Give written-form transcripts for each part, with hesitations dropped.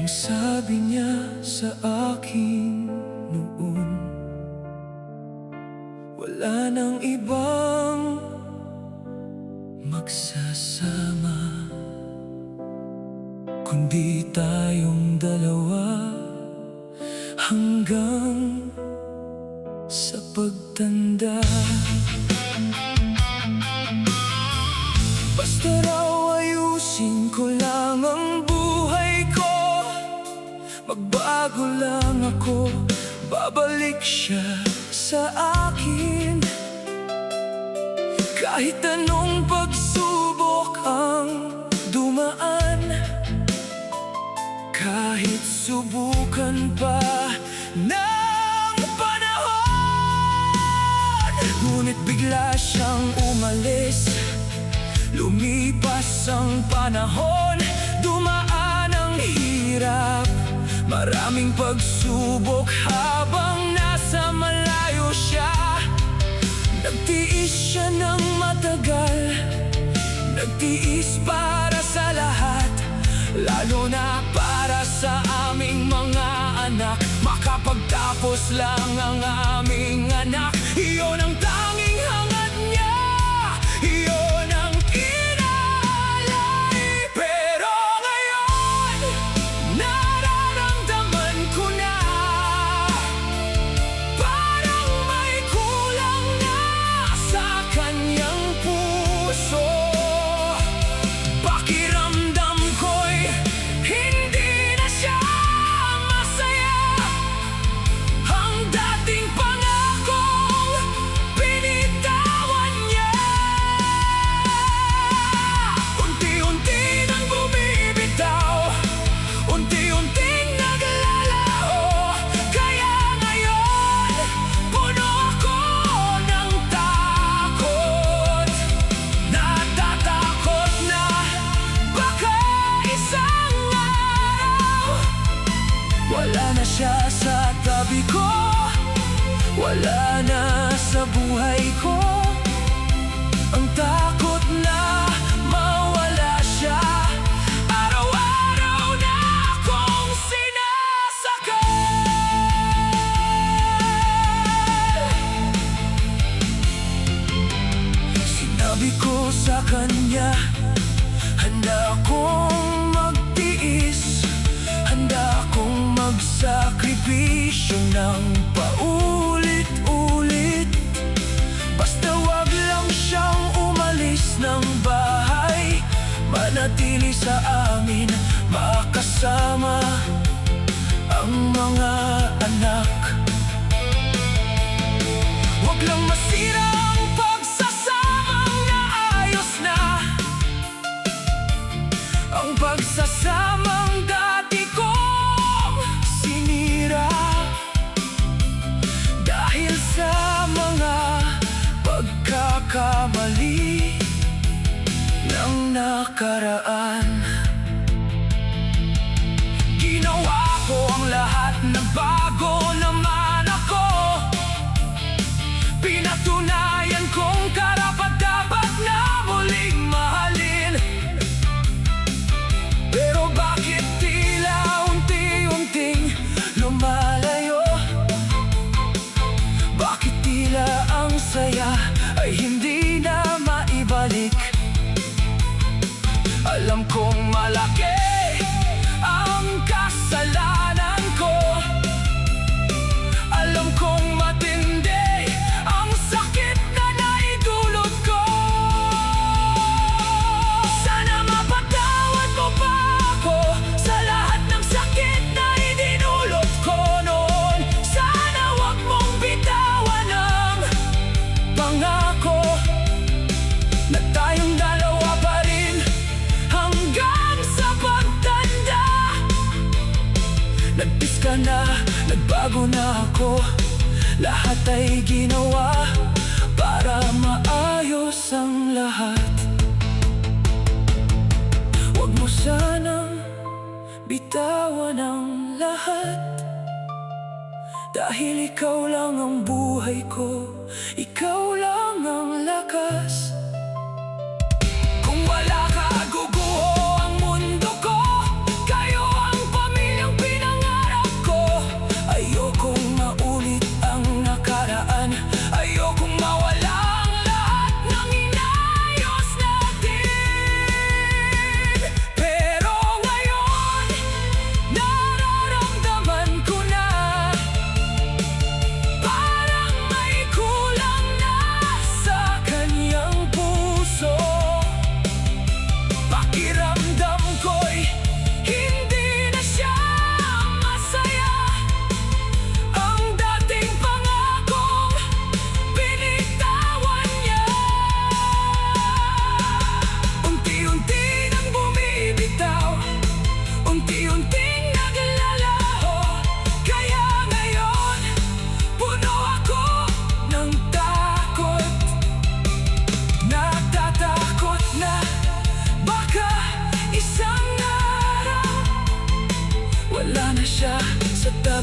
Ang sabi niya sa akin noon, wala nang ibang magsasama kundi tayong dalawa hanggang sa pagtanda. Basta raw ayusin ko lang ang buhay ko, magbago lang ako, babalik siya sa akin. Kahit anong pagsubok ang dumaan, kahit subukan pa ng panahon, ngunit bigla siyang umalis. Lumipas ang panahon, dumaan ang hirap, maraming pagsubok habang nasa malayo siya. Nagtiis siya ng matagal, nagtiis para sa lahat, lalo na para sa aming mga anak. Makapagtapos lang ang aming anak, iyon ang tanging hangad niya, iyon ang inaalay. Pero ngayon, nararamdaman ko na parang may kulang na sa kanyang puso. Pakiramdam ko'y hindi na siya masaya. Ang dating pangakong binitawan niya, unti-unti nang bumibitaw, unti-unting naglalaho. Kaya ngayon, puno ako ng takot. Natatakot na baka isang araw wala na siya sa tabi ko, wala na sa buhay ko. Ang takot na mawala siya, araw-araw na akong sinasakal. Sinabi ko sa kanya, handa akong magtiis, handa akong magsakripisyo ng paulit-ulit. Basta wag lang siyang umalis ng bahay, manatili sa amin, makasama ang mga anak. Wag lang masira ang pagsasamang naayos na, ang pagsasamang dati kong sinira. Dahil sa mga pagkakamali ng nakaraan, ginawa ko ang lahat, nagbago naman ako. Pinatunayan kong karapat-dapat na muling mahalin. Pero bakit tila unti-unting lumalayo? Bakit tila ang saya ay hindi na maibalik? Alam kong malaki ang kasalanan ko, alam kong matindi ang sakit na naidulot ko. Sana mapatawad mo pa ako sa lahat ng sakit na idinulot ko noon. Sana wag mong bitawan ang pangako na tayong dalawa pa rin hanggang sa pagtanda. Nagpis ka na, nagbago na ako, lahat ay ginawa para maayos ang lahat. Huwag mo sanang bitawan ang lahat, dahil ikaw lang ang buhay ko, ikaw lang ang lakas. Kung wala ka, guguho ang mundo ko, kayo ang pamilya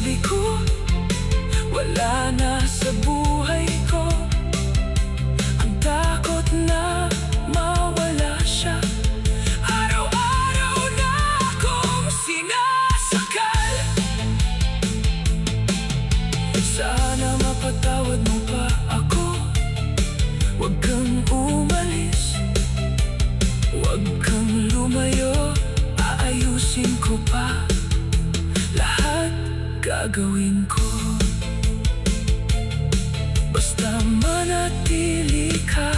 sabi ko, wala na sa buhay ko ang takot na mawala siya. Araw-araw na akong sinasakal. Sana mapatawad mo pa ako. Huwag kang umalis, huwag kang lumayo. Aayusin ko pa lahat, gagawin ko. Basta manatili ka,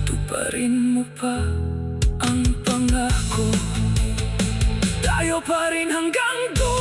tuparin mo pa ang pangako. Tayo pa rin hanggang dulo.